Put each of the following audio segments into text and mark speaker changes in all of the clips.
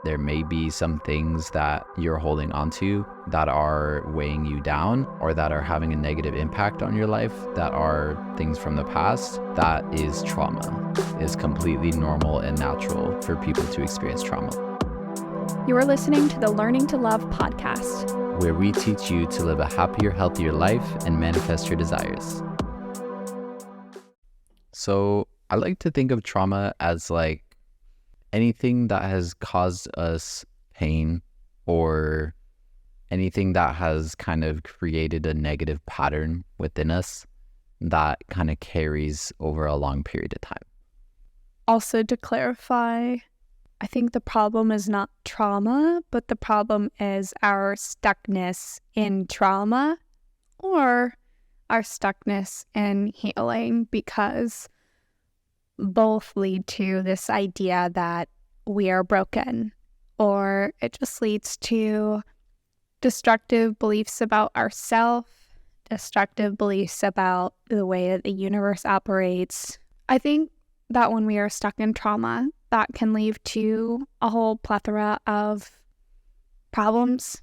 Speaker 1: There may be some things that you're holding onto that are weighing you down or that are having a negative impact on your life, that are things from the past. That is trauma. It's completely normal and natural for people to experience trauma.
Speaker 2: You are listening to the Learning to Love podcast,
Speaker 1: where we teach you to live a happier, healthier life and manifest your desires. So I like to think of trauma as like anything that has caused us pain or anything that has kind of created a negative pattern within us that kind of carries over a long period of time.
Speaker 2: Also, to clarify, I think the problem is not trauma, but the problem is our stuckness in trauma or our stuckness in healing, because both lead to this idea that we are broken, or it just leads to destructive beliefs about ourselves, destructive beliefs about the way that the universe operates. I think that when we are stuck in trauma, that can lead to a whole plethora of problems,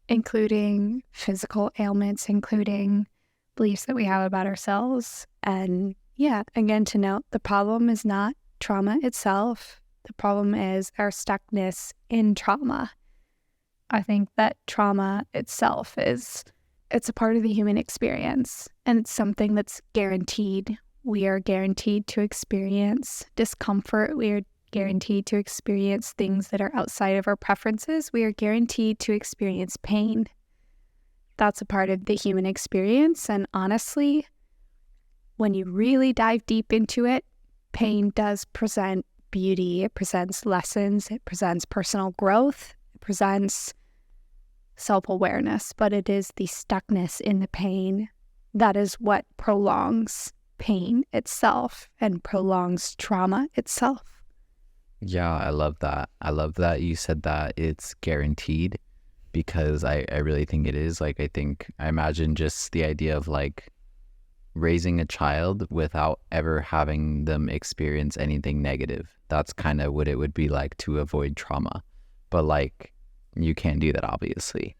Speaker 2: including physical ailments, including beliefs that we have about ourselves. And yeah, again, to note, the problem is not trauma itself. The problem is our stuckness in trauma. I think that trauma itself it's a part of the human experience, and it's something that's guaranteed. We are guaranteed to experience discomfort. We are guaranteed to experience things that are outside of our preferences. We are guaranteed to experience pain. That's a part of the human experience. And honestly, when you really dive deep into it, pain does present beauty. It presents lessons. It presents personal growth. It presents self-awareness. But it is the stuckness in the pain that is what prolongs pain itself and prolongs trauma itself.
Speaker 1: Yeah, I love that. I love that you said that it's guaranteed, because I really think it is. Like, I imagine just the idea of like raising a child without ever having them experience anything negative. That's kind of what it would be like to avoid trauma. But like, you can't do that, obviously.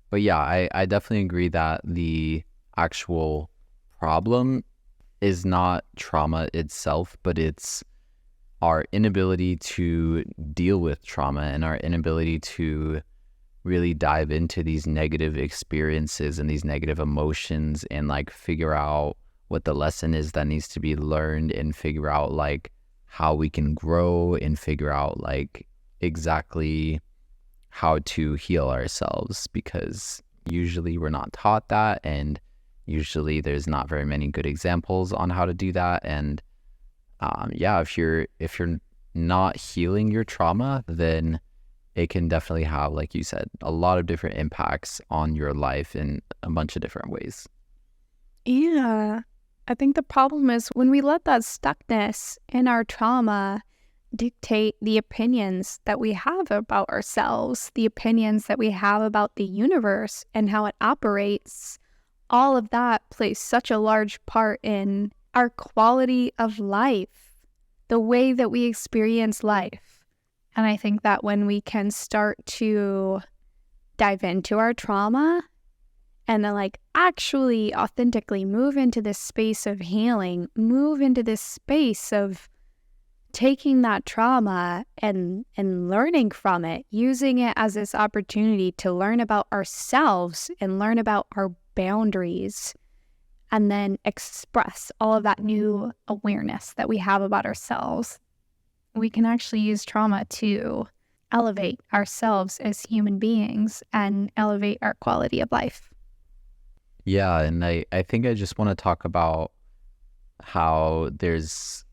Speaker 1: But yeah, I definitely agree that the actual problem is not trauma itself, but it's our inability to deal with trauma and our inability to really dive into these negative experiences and these negative emotions and like figure out what the lesson is that needs to be learned, and figure out like how we can grow, and figure out like exactly how to heal ourselves, because usually we're not taught that, and usually there's not very many good examples on how to do that. And if you're not healing your trauma, then it can definitely have, like you said, a lot of different impacts on your life in a bunch of different ways.
Speaker 2: Yeah, I think the problem is when we let that stuckness in our trauma dictate the opinions that we have about ourselves, the opinions that we have about the universe and how it operates. All of that plays such a large part in our quality of life, the way that we experience life. And I think that when we can start to dive into our trauma and then like actually authentically move into this space of healing, move into this space of taking that trauma and learning from it, using it as this opportunity to learn about ourselves and learn about our boundaries, and then express all of that new awareness that we have about ourselves, we can actually use trauma to elevate ourselves as human beings and elevate our quality of life.
Speaker 1: Yeah, and I think I just want to talk about how there's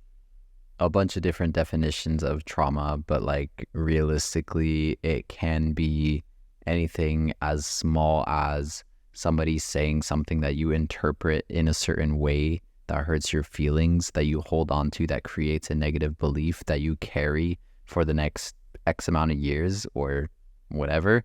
Speaker 1: a bunch of different definitions of trauma, but like realistically, it can be anything as small as somebody saying something that you interpret in a certain way that hurts your feelings, that you hold on to, that creates a negative belief that you carry for the next X amount of years or whatever.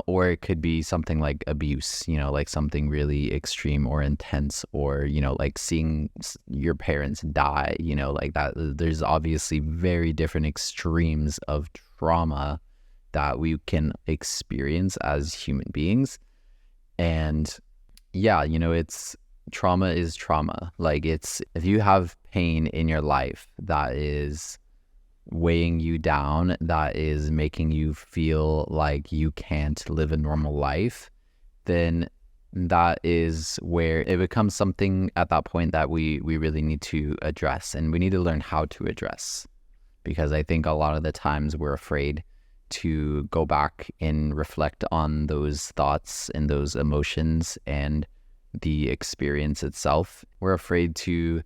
Speaker 1: Or it could be something like abuse, like something really extreme or intense, or, like seeing your parents die, like that. There's obviously very different extremes of trauma that we can experience as human beings. And yeah, it's trauma is trauma. Like, it's, if you have pain in your life that is weighing you down, that is making you feel like you can't live a normal life, then that is where it becomes something at that point that we really need to address, and we need to learn how to address. Because I think a lot of the times we're afraid to go back and reflect on those thoughts and those emotions and the experience itself. We're afraid to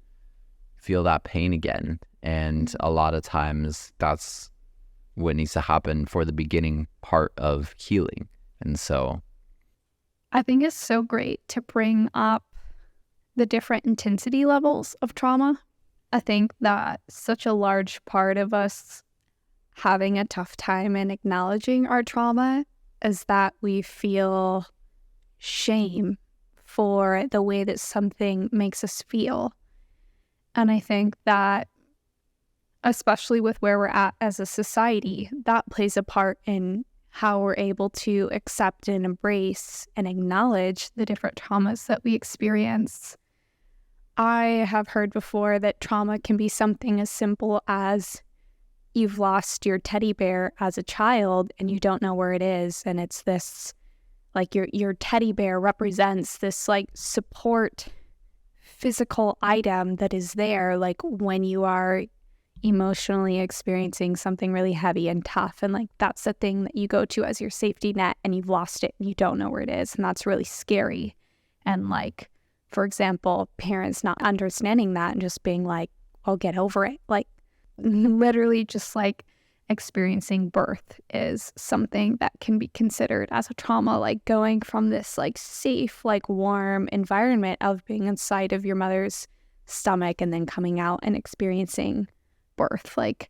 Speaker 1: feel that pain again. And a lot of times that's what needs to happen for the beginning part of healing. And so
Speaker 2: I think it's so great to bring up the different intensity levels of trauma. I think that such a large part of us having a tough time in acknowledging our trauma is that we feel shame for the way that something makes us feel. And I think that, especially with where we're at as a society, that plays a part in how we're able to accept and embrace and acknowledge the different traumas that we experience. I have heard before that trauma can be something as simple as you've lost your teddy bear as a child and you don't know where it is, and it's this, like, your teddy bear represents this like support physical item that is there, like when you are emotionally experiencing something really heavy and tough, and like that's the thing that you go to as your safety net, and you've lost it and you don't know where it is, and that's really scary. And like, for example, parents not understanding that and just being like, "Oh, get over it." Like, literally just like experiencing birth is something that can be considered as a trauma, like going from this like safe, like warm environment of being inside of your mother's stomach and then coming out and experiencing birth, like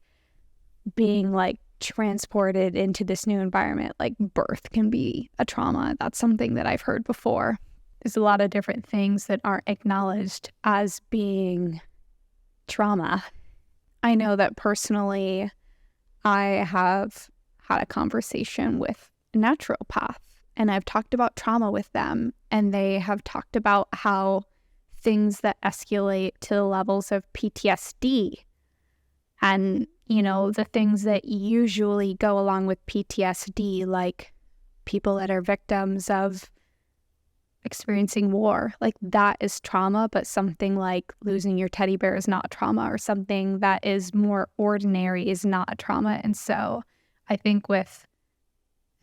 Speaker 2: being like transported into this new environment. Like, birth can be a trauma. That's something that I've heard before. There's a lot of different things that aren't acknowledged as being trauma. I know that personally, I have had a conversation with a naturopath, and I've talked about trauma with them, and they have talked about how things that escalate to the levels of PTSD and, the things that usually go along with PTSD, like people that are victims of experiencing war, like that is trauma, but something like losing your teddy bear is not trauma, or something that is more ordinary is not a trauma. And so I think with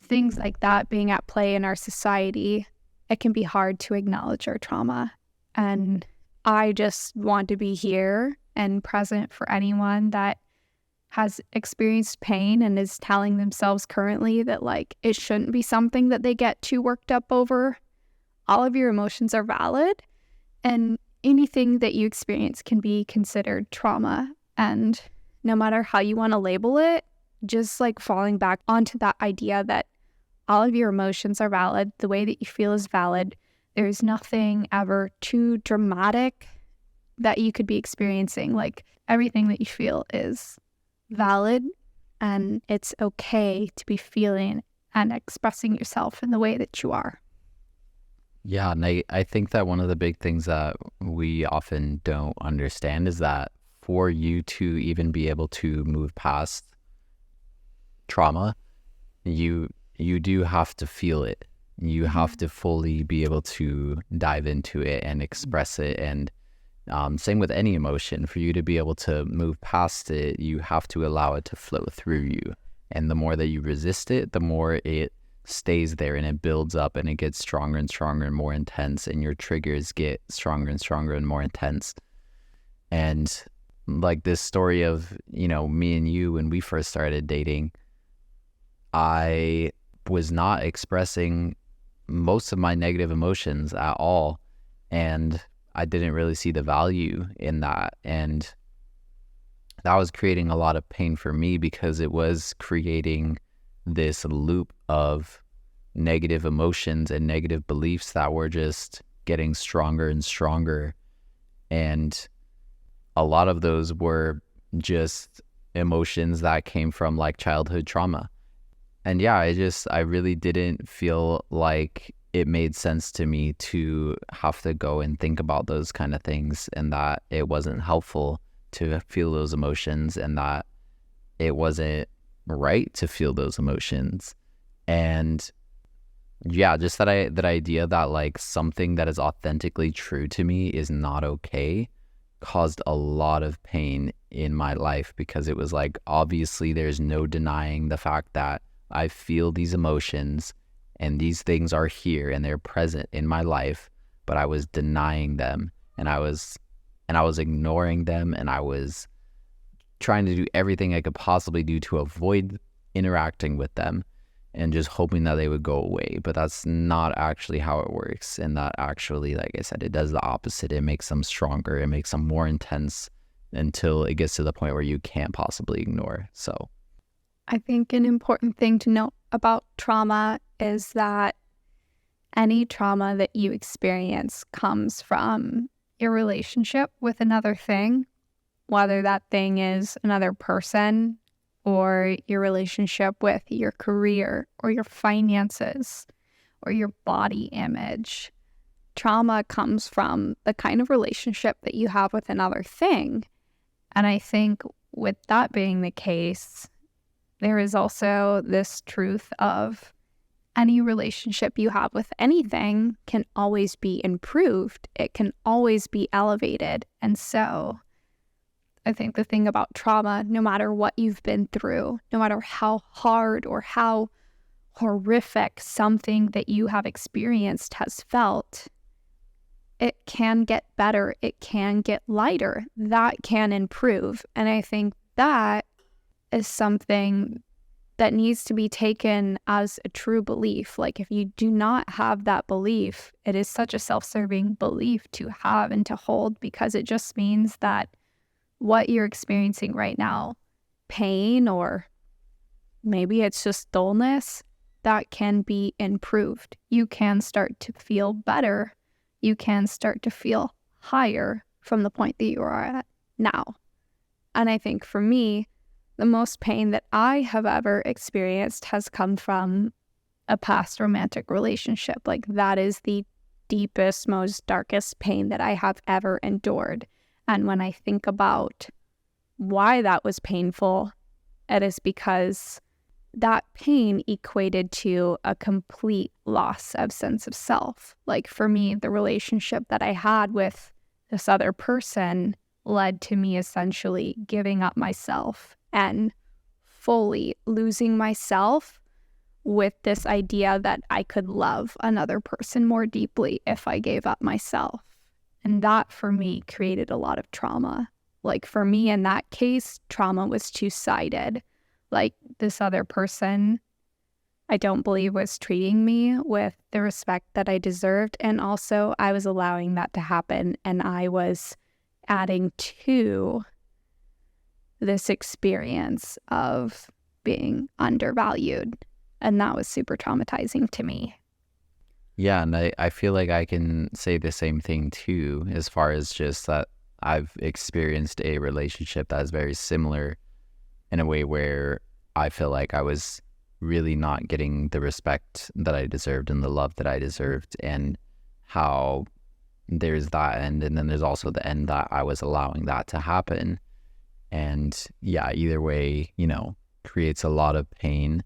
Speaker 2: things like that being at play in our society, it can be hard to acknowledge our trauma. And I just want to be here and present for anyone that has experienced pain and is telling themselves currently that like it shouldn't be something that they get too worked up over. All of your emotions are valid, and anything that you experience can be considered trauma. And no matter how you want to label it, just like falling back onto that idea that all of your emotions are valid, the way that you feel is valid. There's nothing ever too dramatic that you could be experiencing. Like, everything that you feel is valid, and it's okay to be feeling and expressing yourself in the way that you are.
Speaker 1: yeah, and I think that one of the big things that we often don't understand is that for you to even be able to move past trauma, you do have to feel it. You have to fully be able to dive into it and express it. And same with any emotion. For you to be able to move past it, you have to allow it to flow through you. And the more that you resist it, the more it stays there, and it builds up, and it gets stronger and stronger and more intense, and your triggers get stronger and stronger and more intense. And like this story of, me and you, when we first started dating, I was not expressing most of my negative emotions at all, and I didn't really see the value in that. And that was creating a lot of pain for me, because it was creating this loop of negative emotions and negative beliefs that were just getting stronger and stronger. And a lot of those were just emotions that came from like childhood trauma. And yeah, I really didn't feel like it made sense to me to have to go and think about those kind of things, and that it wasn't helpful to feel those emotions, and that it wasn't right to feel those emotions. And yeah, just that idea that like something that is authentically true to me is not okay caused a lot of pain in my life, because it was like, obviously there's no denying the fact that I feel these emotions and these things are here and they're present in my life, but I was denying them, and I was ignoring them, and I was trying to do everything I could possibly do to avoid interacting with them and just hoping that they would go away. But that's not actually how it works. And that actually, like I said, it does the opposite. It makes them stronger. It makes them more intense until it gets to the point where you can't possibly ignore. So
Speaker 2: I think an important thing to note about trauma is that any trauma that you experience comes from your relationship with another thing, whether that thing is another person or your relationship with your career or your finances or your body image. Trauma comes from the kind of relationship that you have with another thing. And I think with that being the case, there is also this truth of any relationship you have with anything can always be improved. It can always be elevated. And so I think the thing about trauma, no matter what you've been through, no matter how hard or how horrific something that you have experienced has felt, it can get better. It can get lighter. That can improve. And I think that is something that needs to be taken as a true belief. Like, if you do not have that belief, it is such a self-serving belief to have and to hold, because it just means that what you're experiencing right now, pain, or maybe it's just dullness, that can be improved. You can start to feel better. You can start to feel higher from the point that you are at now. And I think for me, the most pain that I have ever experienced has come from a past romantic relationship. Like, that is the deepest, most darkest pain that I have ever endured. And when I think about why that was painful, it is because that pain equated to a complete loss of sense of self. Like, for me, the relationship that I had with this other person led to me essentially giving up myself and fully losing myself, with this idea that I could love another person more deeply if I gave up myself. And that for me created a lot of trauma. Like, for me in that case, trauma was two-sided. Like, this other person, I don't believe was treating me with the respect that I deserved. And also I was allowing that to happen. And I was adding to this experience of being undervalued. And that was super traumatizing to me.
Speaker 1: yeah, and I feel like I can say the same thing too, as far as just that I've experienced a relationship that is very similar in a way where I feel like I was really not getting the respect that I deserved and the love that I deserved, and how there's that end, and then there's also the end that I was allowing that to happen. And yeah, either way, creates a lot of pain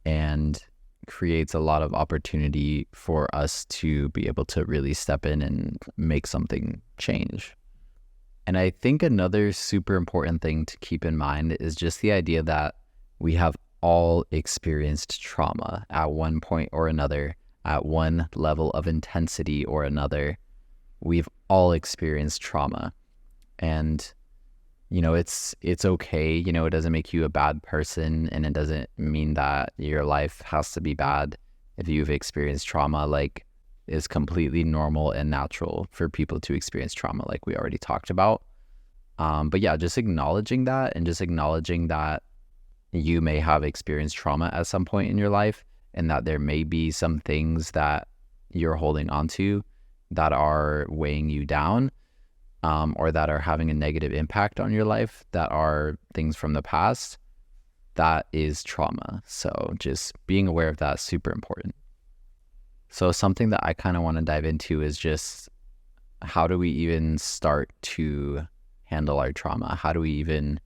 Speaker 1: and creates a lot of opportunity for us to be able to really step in and make something change. And I think another super important thing to keep in mind is just the idea that we have all experienced trauma at one point or another, at one level of intensity or another. We've all experienced trauma. And it's okay. It doesn't make you a bad person, and it doesn't mean that your life has to be bad. If you've experienced trauma, like, it's completely normal and natural for people to experience trauma, like we already talked about. But yeah, just acknowledging that, and just acknowledging that you may have experienced trauma at some point in your life, and that there may be some things that you're holding on to that are weighing you down, or that are having a negative impact on your life, that are things from the past. that is trauma. So just being aware of that is super important. So something that I kind of want to dive into is just how do we even start to handle our trauma? How do we even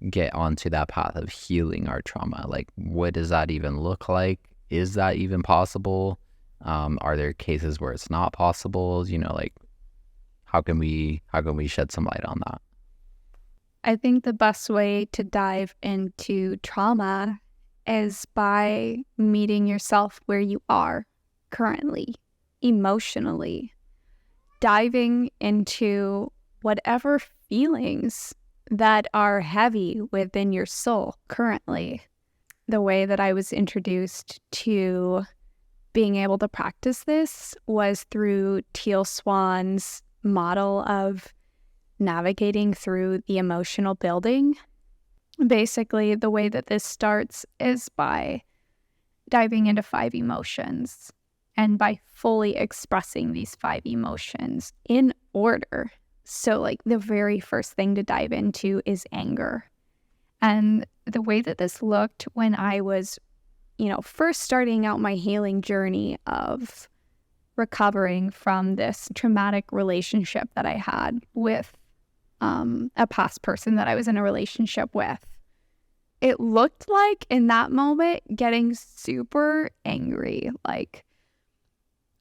Speaker 1: get onto that path of healing our trauma? Like, what does that even look like? Is that even possible? Are there cases where it's not possible? Like, how can we shed some light on that?
Speaker 2: I think the best way to dive into trauma is by meeting yourself where you are currently, emotionally, diving into whatever feelings that are heavy within your soul currently. The way that I was introduced to being able to practice this was through Teal Swan's model of navigating through the emotional building. Basically, the way that this starts is by diving into 5 emotions and by fully expressing these 5 emotions in order. So, like, the very first thing to dive into is anger. And the way that this looked when I was, first starting out my healing journey of recovering from this traumatic relationship that I had with a past person that I was in a relationship with. It looked like in that moment getting super angry. Like,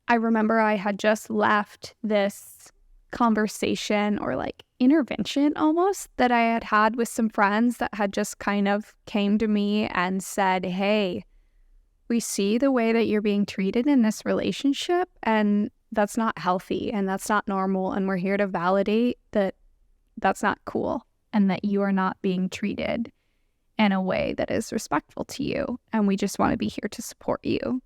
Speaker 2: I remember I had just left this conversation or like intervention almost that I had had with some friends that had just kind of came to me and said, hey, we see the way that you're being treated in this relationship, and that's not healthy and that's not normal, and we're here to validate that that's not cool and that you are not being treated in a way that is respectful to you, and we just want to be here to support you.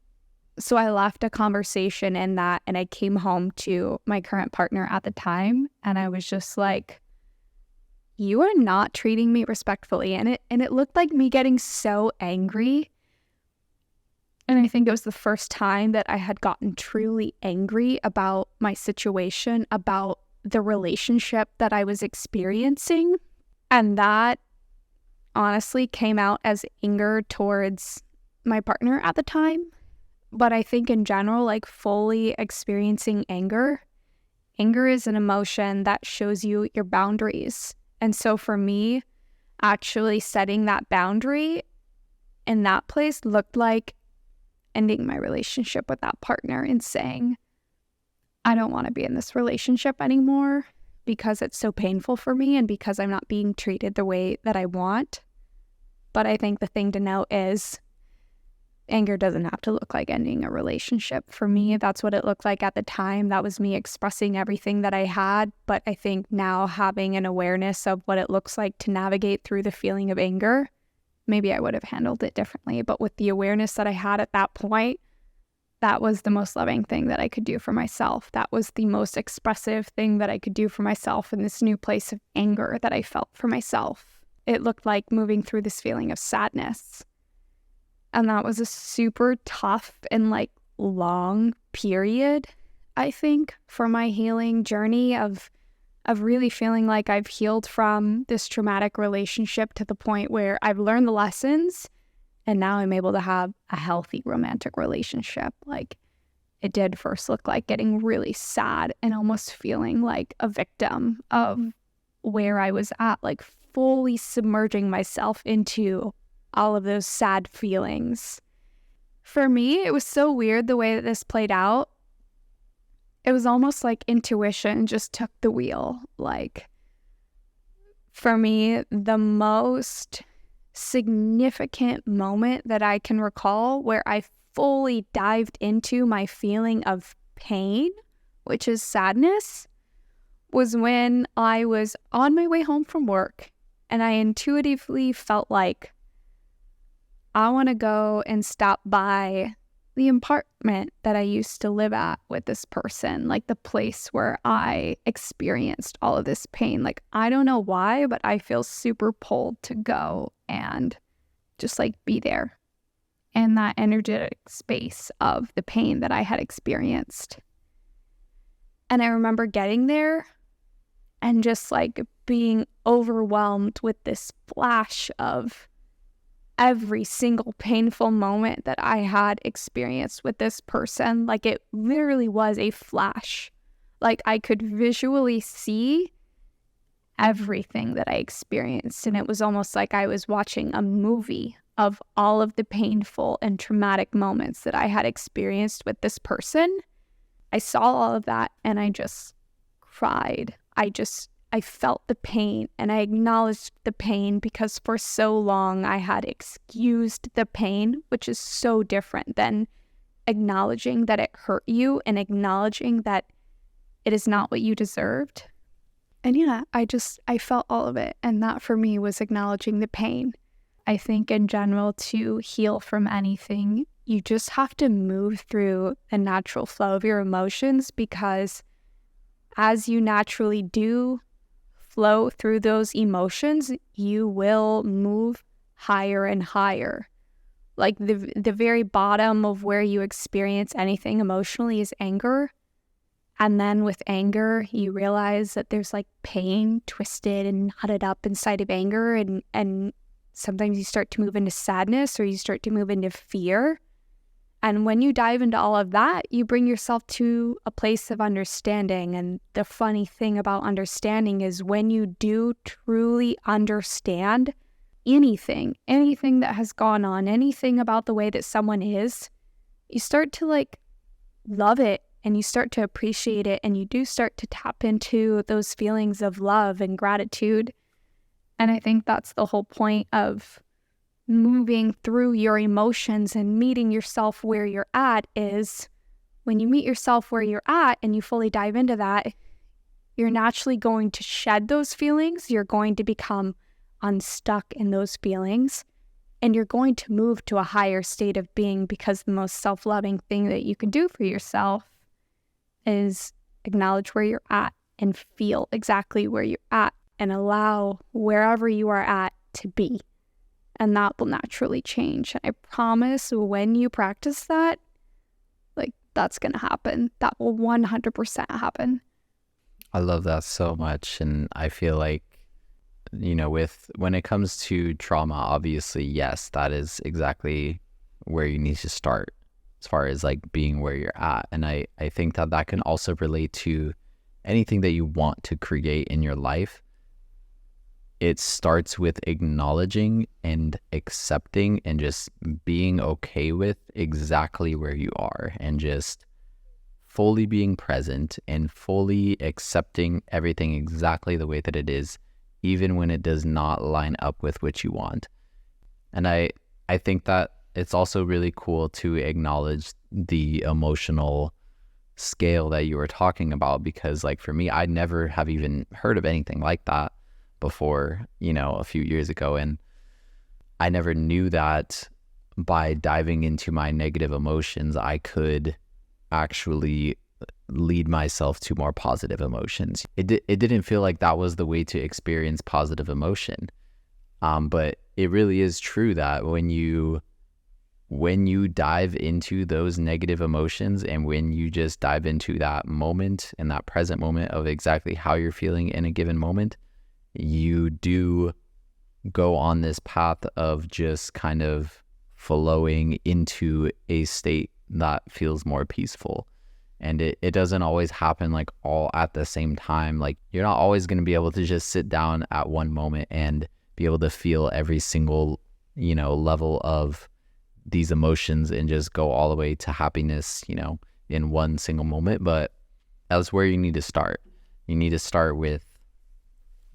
Speaker 2: So I left a conversation in that, and I came home to my current partner at the time, and I was just like, you are not treating me respectfully. And it looked like me getting so angry. And I think it was the first time that I had gotten truly angry about my situation, about the relationship that I was experiencing. And that honestly came out as anger towards my partner at the time. But I think in general, like, fully experiencing anger is an emotion that shows you your boundaries. And so for me, actually setting that boundary in that place looked like ending my relationship with that partner and saying, I don't want to be in this relationship anymore because it's so painful for me and because I'm not being treated the way that I want. But I think the thing to note is anger doesn't have to look like ending a relationship. For me, that's what it looked like at the time. That was me expressing everything that I had. But I think now having an awareness of what it looks like to navigate through the feeling of anger, maybe I would have handled it differently. But with the awareness that I had at that point, that was the most loving thing that I could do for myself. That was the most expressive thing that I could do for myself in this new place of anger that I felt for myself. It looked like moving through this feeling of sadness. And that was a super tough and like long period, I think, for my healing journey of really feeling like I've healed from this traumatic relationship to the point where I've learned the lessons. And now I'm able to have a healthy romantic relationship. Like, it did first look like getting really sad and almost feeling like a victim of where I was at, like fully submerging myself into all of those sad feelings. For me, it was so weird the way that this played out. It was almost like intuition just took the wheel. Like, for me, the most significant moment that I can recall where I fully dived into my feeling of pain, which is sadness, was when I was on my way home from work and I intuitively felt like I want to go and stop by the apartment that I used to live at with this person, like the place where I experienced all of this pain. Like, I don't know why, but I feel super pulled to go and just like be there in that energetic space of the pain that I had experienced. And I remember getting there and just like being overwhelmed with this flash of every single painful moment that I had experienced with this person. Like, it literally was a flash. Like, I could visually see everything that I experienced, and it was almost like I was watching a movie of all of the painful and traumatic moments that I had experienced with this person. I saw all of that and I just cried. I felt the pain and I acknowledged the pain, because for so long I had excused the pain, which is so different than acknowledging that it hurt you and acknowledging that it is not what you deserved. And yeah, I felt all of it. And that for me was acknowledging the pain. I think in general, to heal from anything, you just have to move through the natural flow of your emotions, because as you naturally do flow through those emotions, you will move higher and higher. Like the very bottom of where you experience anything emotionally is anger. And then with anger, you realize that there's like pain twisted and knotted up inside of anger. And sometimes you start to move into sadness, or you start to move into fear. And when you dive into all of that, you bring yourself to a place of understanding. And the funny thing about understanding is when you do truly understand anything that has gone on, anything about the way that someone is, you start to like love it, and you start to appreciate it, and you do start to tap into those feelings of love and gratitude. And I think that's the whole point of moving through your emotions and meeting yourself where you're at, is when you meet yourself where you're at and you fully dive into that, you're naturally going to shed those feelings. You're going to become unstuck in those feelings, and you're going to move to a higher state of being, because the most self-loving thing that you can do for yourself is acknowledge where you're at and feel exactly where you're at, and allow wherever you are at to be. And that will naturally change. And I promise when you practice that, like, that's going to happen. That will 100% happen.
Speaker 1: I love that so much. And I feel like, when it comes to trauma, obviously, yes, that is exactly where you need to start as far as like being where you're at. And I think that can also relate to anything that you want to create in your life. It starts with acknowledging and accepting and just being okay with exactly where you are, and just fully being present and fully accepting everything exactly the way that it is, even when it does not line up with what you want. And I think that it's also really cool to acknowledge the emotional scale that you were talking about, because like for me, I never have even heard of anything like that before, a few years ago. And I never knew that by diving into my negative emotions, I could actually lead myself to more positive emotions. It didn't feel like that was the way to experience positive emotion. But it really is true that when you dive into those negative emotions, and when you just dive into that moment and that present moment of exactly how you're feeling in a given moment, you do go on this path of just kind of flowing into a state that feels more peaceful. And it doesn't always happen like all at the same time. Like, you're not always going to be able to just sit down at one moment and be able to feel every single, level of these emotions and just go all the way to happiness, in one single moment. But that's where you need to start. You need to start with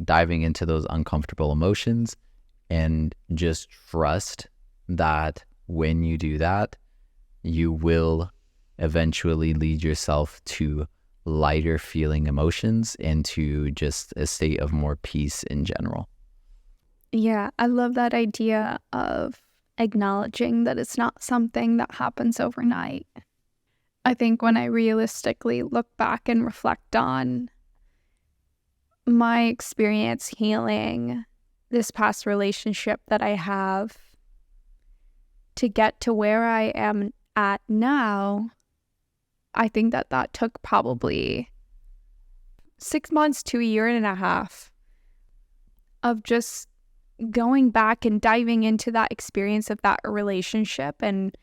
Speaker 1: diving into those uncomfortable emotions, and just trust that when you do that, you will eventually lead yourself to lighter feeling emotions and to just a state of more peace in general.
Speaker 2: Yeah, I love that idea of acknowledging that it's not something that happens overnight. I think when I realistically look back and reflect on my experience healing this past relationship that I have to get to where I am at now, I think that took probably 6 months to a year and a half of just going back and diving into that experience of that relationship and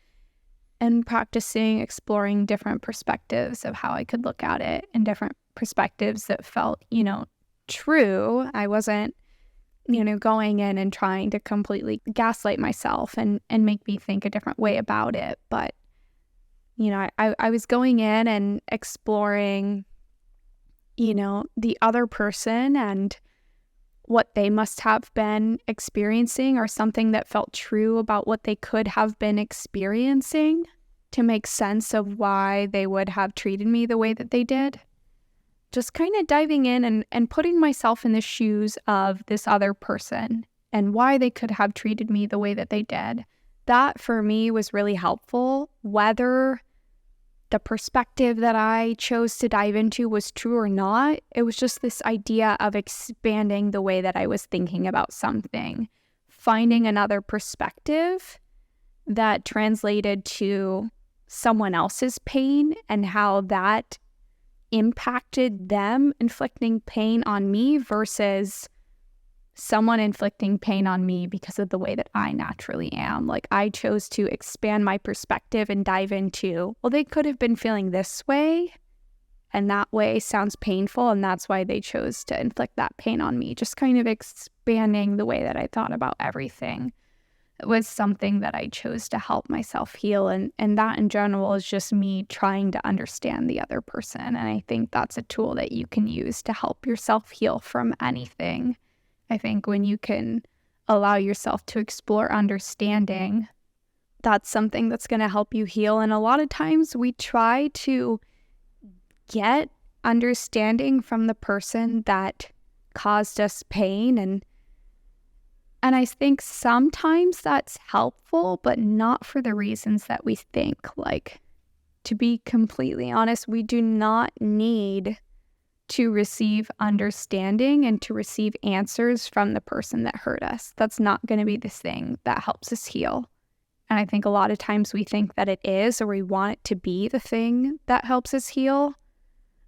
Speaker 2: practicing exploring different perspectives of how I could look at it and different perspectives that felt, true. I wasn't, going in and trying to completely gaslight myself and make me think a different way about it. But, I was going in and exploring, the other person and what they must have been experiencing or something that felt true about what they could have been experiencing to make sense of why they would have treated me the way that they did. Just kind of diving in and putting myself in the shoes of this other person and why they could have treated me the way that they did. That for me was really helpful, whether the perspective that I chose to dive into was true or not. It was just this idea of expanding the way that I was thinking about something, finding another perspective that translated to someone else's pain and how that impacted them inflicting pain on me versus someone inflicting pain on me because of the way that I naturally am. Like, I chose to expand my perspective and dive into, well, they could have been feeling this way, and that way sounds painful, and that's why they chose to inflict that pain on me. Just kind of expanding the way that I thought about everything. It was something that I chose to help myself heal, and that in general is just me trying to understand the other person. And I think that's a tool that you can use to help yourself heal from anything. I think when you can allow yourself to explore understanding, that's something that's going to help you heal. And a lot of times we try to get understanding from the person that caused us pain. And I think sometimes that's helpful, but not for the reasons that we think. Like, to be completely honest, we do not need to receive understanding and to receive answers from the person that hurt us. That's not going to be the thing that helps us heal. And I think a lot of times we think that it is, or we want it to be the thing that helps us heal.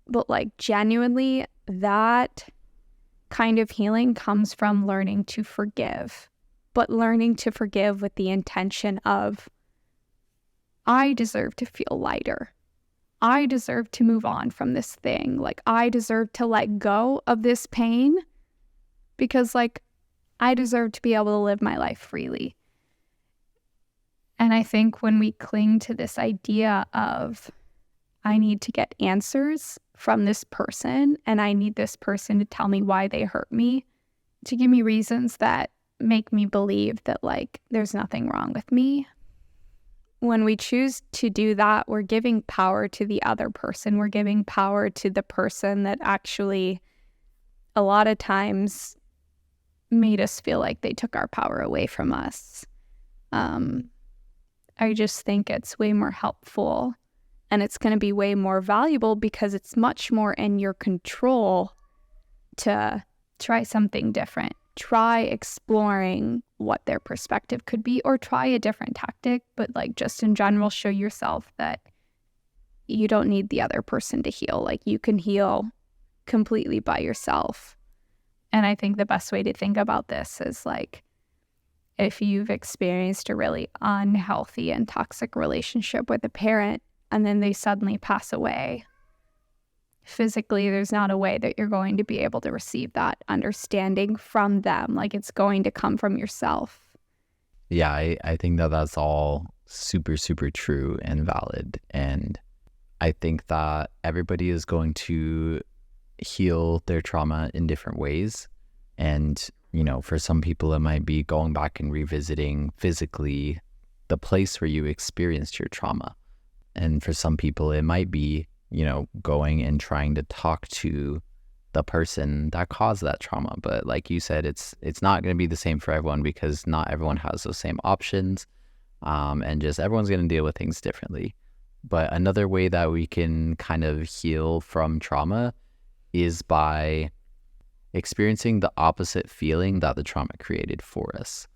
Speaker 2: But like, genuinely, that kind of healing comes from learning to forgive, but learning to forgive with the intention of, I deserve to feel lighter. I deserve to move on from this thing. Like, I deserve to let go of this pain because, like, I deserve to be able to live my life freely. And I think when we cling to this idea of, I need to get answers from this person and I need this person to tell me why they hurt me, to give me reasons that make me believe that, like, there's nothing wrong with me. When we choose to do that, we're giving power to the other person. We're giving power to the person that actually a lot of times made us feel like they took our power away from us. I just think it's way more helpful, and it's going to be way more valuable because it's much more in your control to try something different. Try exploring what their perspective could be, or try a different tactic, but like, just in general, show yourself that you don't need the other person to heal. Like, you can heal completely by yourself. And I think the best way to think about this is, like, if you've experienced a really unhealthy and toxic relationship with a parent and then they suddenly pass away, physically, there's not a way that you're going to be able to receive that understanding from them. Like, it's going to come from yourself.
Speaker 1: Yeah, I think that that's all super, super true and valid. And I think that everybody is going to heal their trauma in different ways. And, for some people, it might be going back and revisiting physically the place where you experienced your trauma. And for some people, it might be going and trying to talk to the person that caused that trauma. But like you said, it's not going to be the same for everyone because not everyone has those same options. And just everyone's going to deal with things differently. But another way that we can kind of heal from trauma is by experiencing the opposite feeling that the trauma created for us.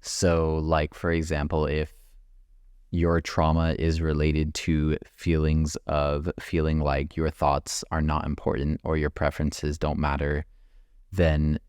Speaker 1: So like, for example, if your trauma is related to feelings of feeling like your thoughts are not important or your preferences don't matter, then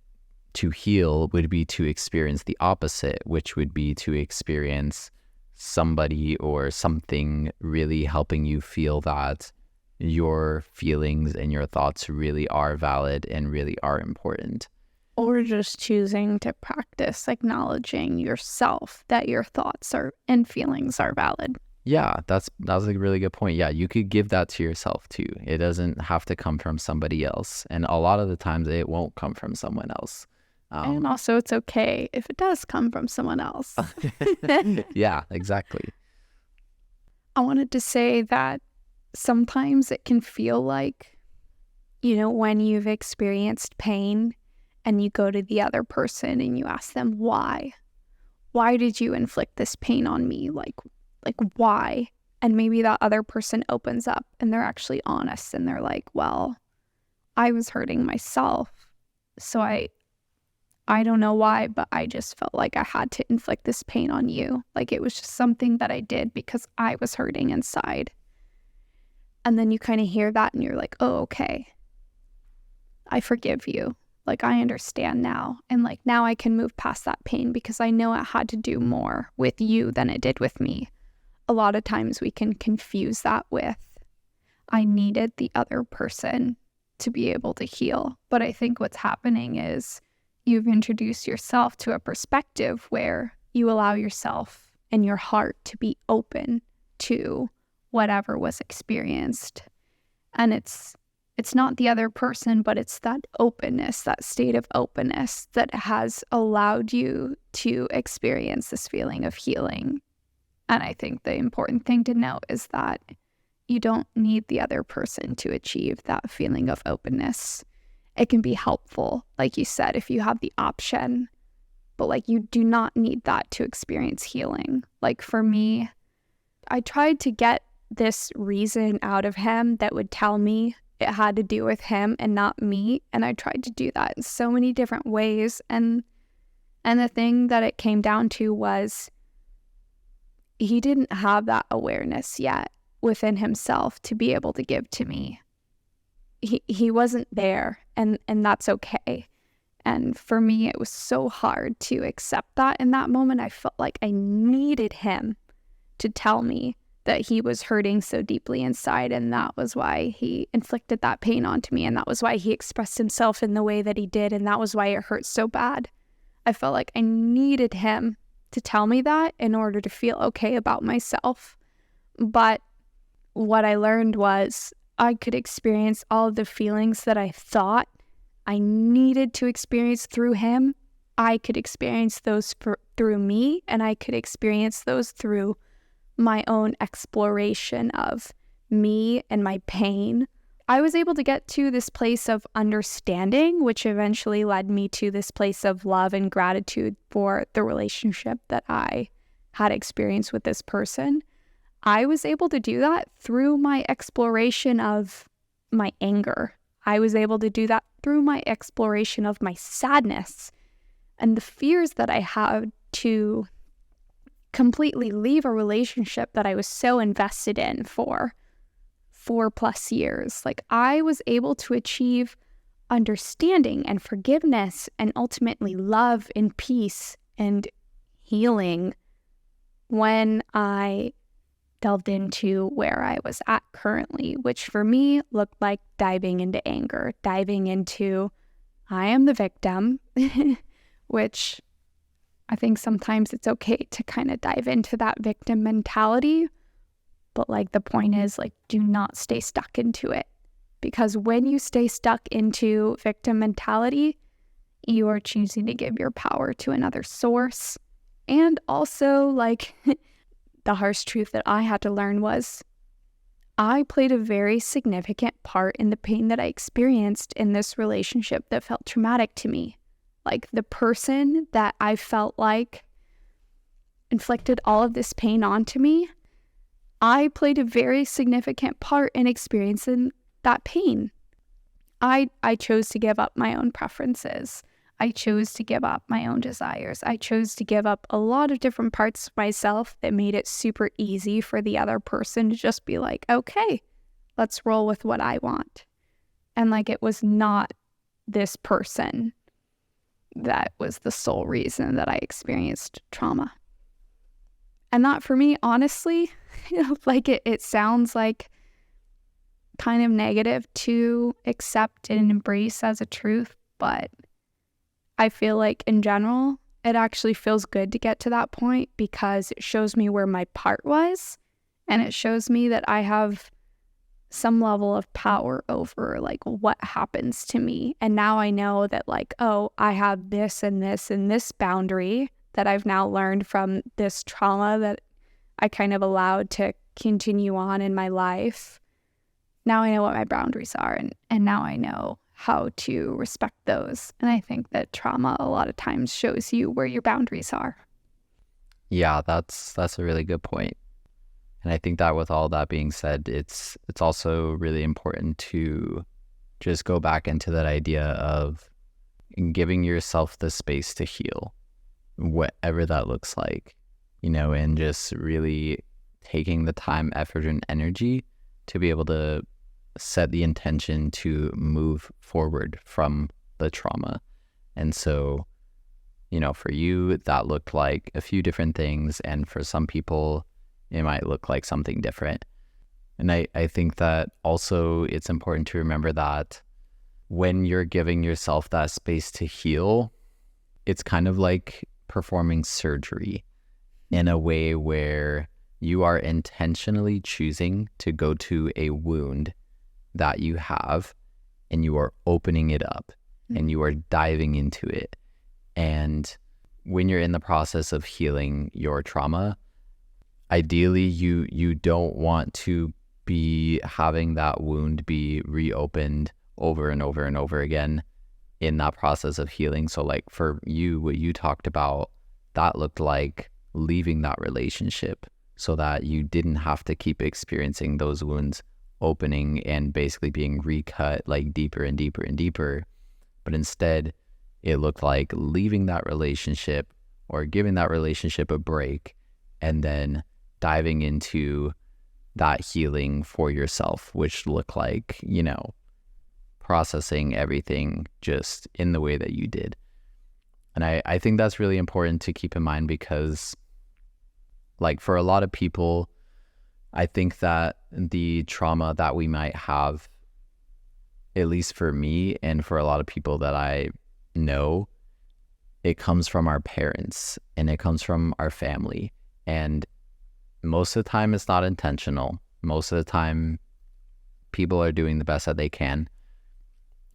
Speaker 1: to heal would be to experience the opposite, which would be to experience somebody or something really helping you feel that your feelings and your thoughts really are valid and really are important.
Speaker 2: Or just choosing to practice acknowledging yourself that your thoughts are and feelings are valid.
Speaker 1: Yeah, that's a really good point. Yeah, you could give that to yourself too. It doesn't have to come from somebody else. And a lot of the times it won't come from someone else.
Speaker 2: And also it's okay if it does come from someone else.
Speaker 1: Yeah, exactly.
Speaker 2: I wanted to say that sometimes it can feel like, when you've experienced pain and you go to the other person and you ask them why did you inflict this pain on me? Like why? And maybe that other person opens up and they're actually honest and they're like, well, I was hurting myself. So I don't know why, but I just felt like I had to inflict this pain on you. Like it was just something that I did because I was hurting inside. And then you kind of hear that and you're like, oh, okay. I forgive you. Like I understand now. And like now I can move past that pain because I know it had to do more with you than it did with me. A lot of times we can confuse that with, I needed the other person to be able to heal. But I think what's happening is you've introduced yourself to a perspective where you allow yourself and your heart to be open to whatever was experienced. And it's not the other person, but it's that openness, that state of openness that has allowed you to experience this feeling of healing. And I think the important thing to note is that you don't need the other person to achieve that feeling of openness. It can be helpful, like you said, if you have the option, but like you do not need that to experience healing. Like for me, I tried to get this reason out of him that would tell me it had to do with him and not me. And I tried to do that in so many different ways. And the thing that it came down to was he didn't have that awareness yet within himself to be able to give to me. He wasn't there, and that's okay. And for me, it was so hard to accept that in that moment. I felt like I needed him to tell me that he was hurting so deeply inside, and that was why he inflicted that pain onto me, and that was why he expressed himself in the way that he did, and that was why it hurt so bad. I felt like I needed him to tell me that in order to feel okay about myself. But what I learned was I could experience all of the feelings that I thought I needed to experience through him. I could experience those through me, and I could experience those through my own exploration of me and my pain. I was able to get to this place of understanding, which eventually led me to this place of love and gratitude for the relationship that I had experienced with this person. I was able to do that through my exploration of my anger. I was able to do that through my exploration of my sadness and the fears that I had to completely leave a relationship that I was so invested in for 4+ years. Like I was able to achieve understanding and forgiveness and ultimately love and peace and healing when I delved into where I was at currently, which for me looked like diving into anger, diving into I am the victim, which I think sometimes it's okay to kind of dive into that victim mentality. But like the point is, like, do not stay stuck into it, because when you stay stuck into victim mentality, you are choosing to give your power to another source. And also, like, the harsh truth that I had to learn was I played a very significant part in the pain that I experienced in this relationship that felt traumatic to me. Like the person that I felt like inflicted all of this pain onto me, I played a very significant part in experiencing that pain. I chose to give up my own preferences. I chose to give up my own desires. I chose to give up a lot of different parts of myself that made it super easy for the other person to just be like, okay, let's roll with what I want. And like, it was not this person that was the sole reason that I experienced trauma. And that for me, honestly, like it sounds like kind of negative to accept and embrace as a truth, but I feel like in general, it actually feels good to get to that point because it shows me where my part was, and it shows me that I have some level of power over like what happens to me. And now I know that like, oh, I have this and this and this boundary that I've now learned from this trauma that I kind of allowed to continue on in my life. Now I know what my boundaries are, and now I know how to respect those. And I think that trauma a lot of times shows you where your boundaries are.
Speaker 1: Yeah, that's a really good point. And I think that with all that being said, it's also really important to just go back into that idea of giving yourself the space to heal, whatever that looks like, and just really taking the time, effort, and energy to be able to set the intention to move forward from the trauma. And so, for you, that looked like a few different things. And for some people, it might look like something different. And I think that also it's important to remember that when you're giving yourself that space to heal, it's kind of like performing surgery in a way where you are intentionally choosing to go to a wound that you have, and you are opening it up and you are diving into it. And when you're in the process of healing your trauma, ideally you don't want to be having that wound be reopened over and over and over again in that process of healing. So like for you, what you talked about, that looked like leaving that relationship so that you didn't have to keep experiencing those wounds opening and basically being recut like deeper and deeper and deeper. But instead, it looked like leaving that relationship or giving that relationship a break and then diving into that healing for yourself, which looked like, processing everything just in the way that you did. And I think that's really important to keep in mind because like for a lot of people, I think that the trauma that we might have, at least for me and for a lot of people that I know, it comes from our parents and it comes from our family. And most of the time it's not intentional. Most of the time people are doing the best that they can.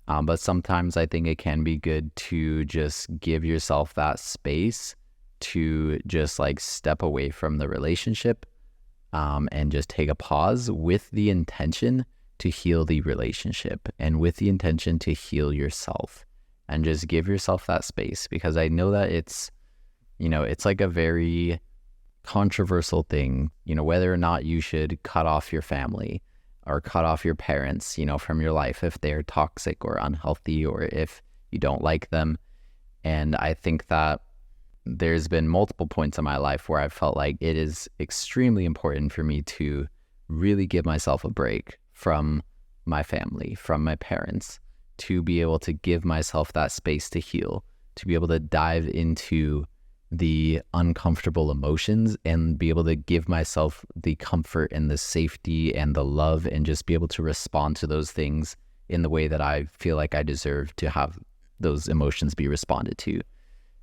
Speaker 1: But sometimes I think it can be good to just give yourself that space to just like step away from the relationship and just take a pause with the intention to heal the relationship and with the intention to heal yourself, and just give yourself that space. Because I know that it's like a very controversial thing, whether or not you should cut off your family or cut off your parents, from your life if they're toxic or unhealthy or if you don't like them. And I think that there's been multiple points in my life where I felt like it is extremely important for me to really give myself a break from my family, from my parents, to be able to give myself that space to heal, to be able to dive into the uncomfortable emotions and be able to give myself the comfort and the safety and the love and just be able to respond to those things in the way that I feel like I deserve to have those emotions be responded to.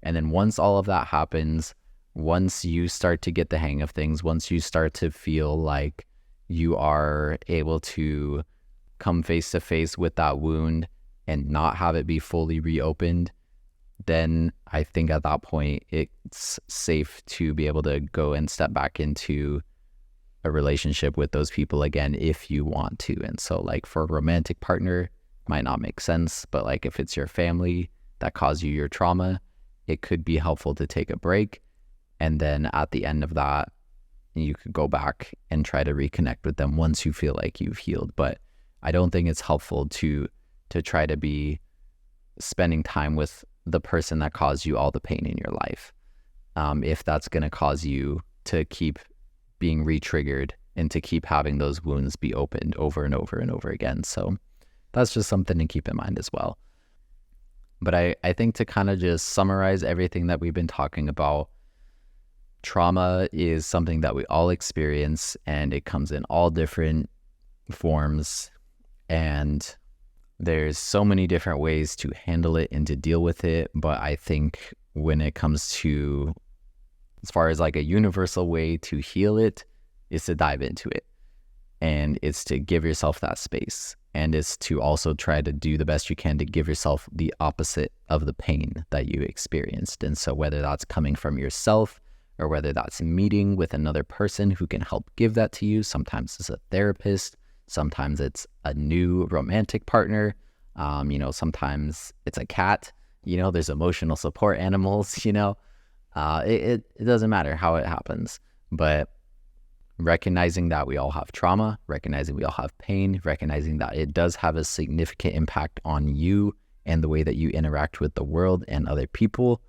Speaker 1: And then once all of that happens, once you start to get the hang of things, once you start to feel like you are able to come face to face with that wound and not have it be fully reopened, then I think at that point it's safe to be able to go and step back into a relationship with those people again if you want to. And so like for a romantic partner, it might not make sense, but like if it's your family that caused you your trauma, it could be helpful to take a break. And then at the end of that, you could go back and try to reconnect with them once you feel like you've healed. But I don't think it's helpful to try to be spending time with the person that caused you all the pain in your life, if that's going to cause you to keep being re-triggered and to keep having those wounds be opened over and over and over again. So that's just something to keep in mind as well. But I think to kind of just summarize everything that we've been talking about, trauma is something that we all experience, and it comes in all different forms. And there's so many different ways to handle it and to deal with it. But I think when it comes to, as far as like a universal way to heal it, is to dive into it. And it's to give yourself that space. And it's to also try to do the best you can to give yourself the opposite of the pain that you experienced. And so whether that's coming from yourself or whether that's meeting with another person who can help give that to you, sometimes it's a therapist, sometimes it's a new romantic partner, sometimes it's a cat, there's emotional support animals, it doesn't matter how it happens. But recognizing that we all have trauma, recognizing we all have pain, recognizing that it does have a significant impact on you and the way that you interact with the world and other people,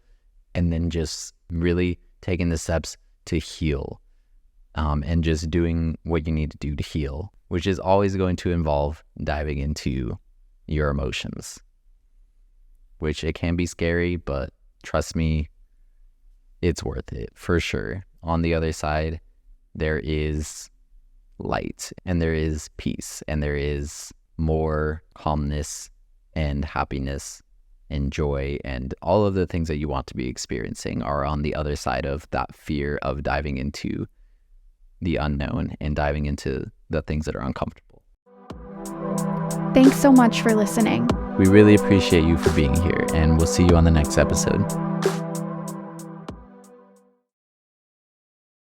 Speaker 1: and then just really taking the steps to heal, and just doing what you need to do to heal, which is always going to involve diving into your emotions, which it can be scary, but trust me, it's worth it for sure. On the other side, there is light, and there is peace, and there is more calmness and happiness and joy, and all of the things that you want to be experiencing are on the other side of that fear of diving into the unknown and diving into the things that are uncomfortable.
Speaker 2: Thanks so much for listening.
Speaker 1: We really appreciate you for being here, and we'll see you on the next episode.